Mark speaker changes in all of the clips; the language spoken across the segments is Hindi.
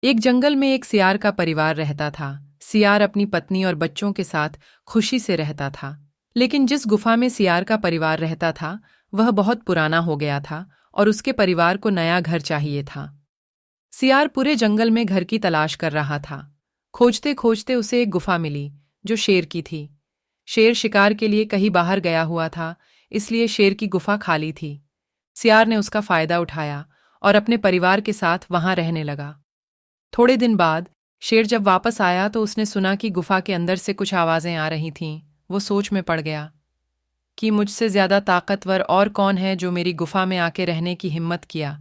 Speaker 1: एक जंगल में एक सियार का परिवार रहता था। सियार अपनी पत्नी और बच्चों के साथ खुशी से रहता था। लेकिन जिस गुफा में सियार का परिवार रहता था, वह बहुत पुराना हो गया था और उसके परिवार को नया घर चाहिए था। सियार पूरे जंगल में घर की तलाश कर रहा था। खोजते खोजते उसे एक गुफा मिली, जो शेर की थी। शेर शिकार के लिए कहीं बाहर गया हुआ था, इसलिए शेर की गुफा खाली थी। सियार ने उसका फायदा उठाया और अपने परिवार के साथ वहां रहने लगा। थोड़े दिन बाद शेर जब वापस आया तो उसने सुना कि गुफा के अंदर से कुछ आवाजें आ रही थीं। वो सोच में पड़ गया कि मुझसे ज्यादा ताकतवर और कौन है जो मेरी गुफा में आके रहने की हिम्मत किया।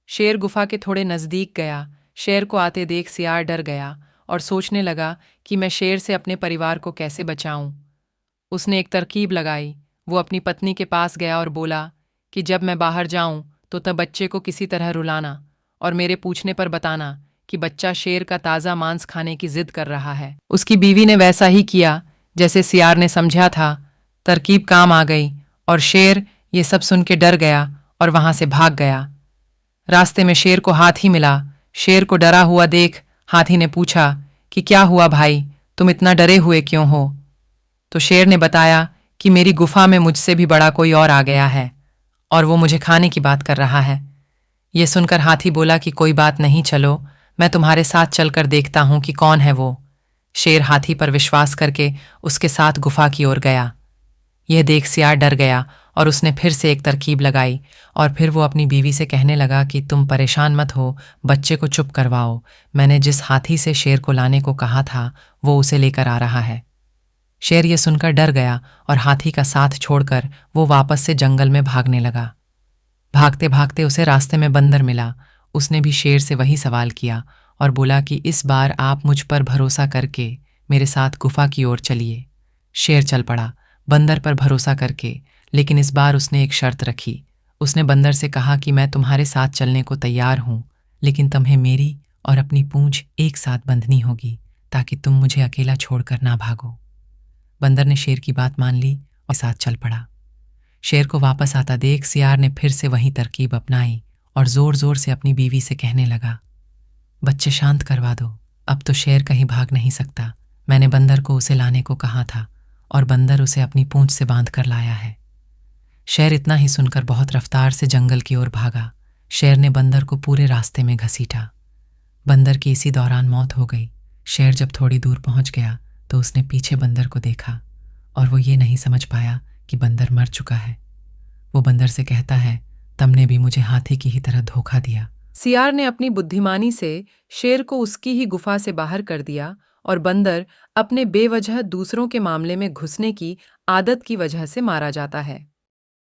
Speaker 1: शेर गुफा के थोड़े नजदीक गया। शेर को आते देख सियार डर गया और सोचने लगा कि मैं शेर से अपने परिवार को कैसे बचाऊं। उसने एक तरकीब लगाई। वो अपनी पत्नी के पास गया और बोला कि जब मैं बाहर जाऊं तो तब बच्चे को किसी तरह रुलाना और मेरे पूछने पर बताना कि बच्चा शेर का ताज़ा मांस खाने की जिद कर रहा है। उसकी बीवी ने वैसा ही किया जैसे सियार ने समझा था। तरकीब काम आ गई और शेर ये सब सुन के डर गया और वहां से भाग गया। रास्ते में शेर को हाथी मिला। शेर को डरा हुआ देख हाथी ने पूछा कि क्या हुआ भाई, तुम इतना डरे हुए क्यों हो? तो शेर ने बताया कि मेरी गुफा में मुझसे भी बड़ा कोई और आ गया है और वो मुझे खाने की बात कर रहा है। ये सुनकर हाथी बोला कि कोई बात नहीं, चलो मैं तुम्हारे साथ चलकर देखता हूं कि कौन है वो। शेर हाथी पर विश्वास करके उसके साथ गुफा की ओर गया। यह देख सियार डर गया और उसने फिर से एक तरकीब लगाई और फिर वो अपनी बीवी से कहने लगा कि तुम परेशान मत हो, बच्चे को चुप करवाओ। मैंने जिस हाथी से शेर को लाने को कहा था वो उसे लेकर आ रहा है। शेर ये सुनकर डर गया और हाथी का साथ छोड़कर वो वापस से जंगल में भागने लगा। भागते भागते उसे रास्ते में बंदर मिला। उसने भी शेर से वही सवाल किया और बोला कि इस बार आप मुझ पर भरोसा करके मेरे साथ गुफा की ओर चलिए। शेर चल पड़ा बंदर पर भरोसा करके, लेकिन इस बार उसने एक शर्त रखी। उसने बंदर से कहा कि मैं तुम्हारे साथ चलने को तैयार हूं, लेकिन तुम्हें मेरी और अपनी पूंछ एक साथ बंधनी होगी ताकि तुम मुझे अकेला छोड़कर ना भागो। बंदर ने शेर की बात मान ली और साथ चल पड़ा। शेर को वापस आता देख सियार ने फिर से वही तरकीब अपनाई और जोर जोर से अपनी बीवी से कहने लगा, बच्चे शांत करवा दो, अब तो शेर कहीं भाग नहीं सकता। मैंने बंदर को उसे लाने को कहा था और बंदर उसे अपनी पूंछ से बांध कर लाया है। शेर इतना ही सुनकर बहुत रफ्तार से जंगल की ओर भागा। शेर ने बंदर को पूरे रास्ते में घसीटा। बंदर की इसी दौरान मौत हो गई। शेर जब थोड़ी दूर पहुंच गया तो उसने पीछे बंदर को देखा और वो ये नहीं समझ पाया कि बंदर मर चुका है। वो बंदर से कहता है, तुमने भी मुझे हाथी की ही तरह धोखा दिया। सियार ने अपनी बुद्धिमानी से शेर को उसकी ही गुफा से बाहर कर दिया और बंदर अपने बेवजह दूसरों के मामले में घुसने की आदत की वजह से मारा जाता है।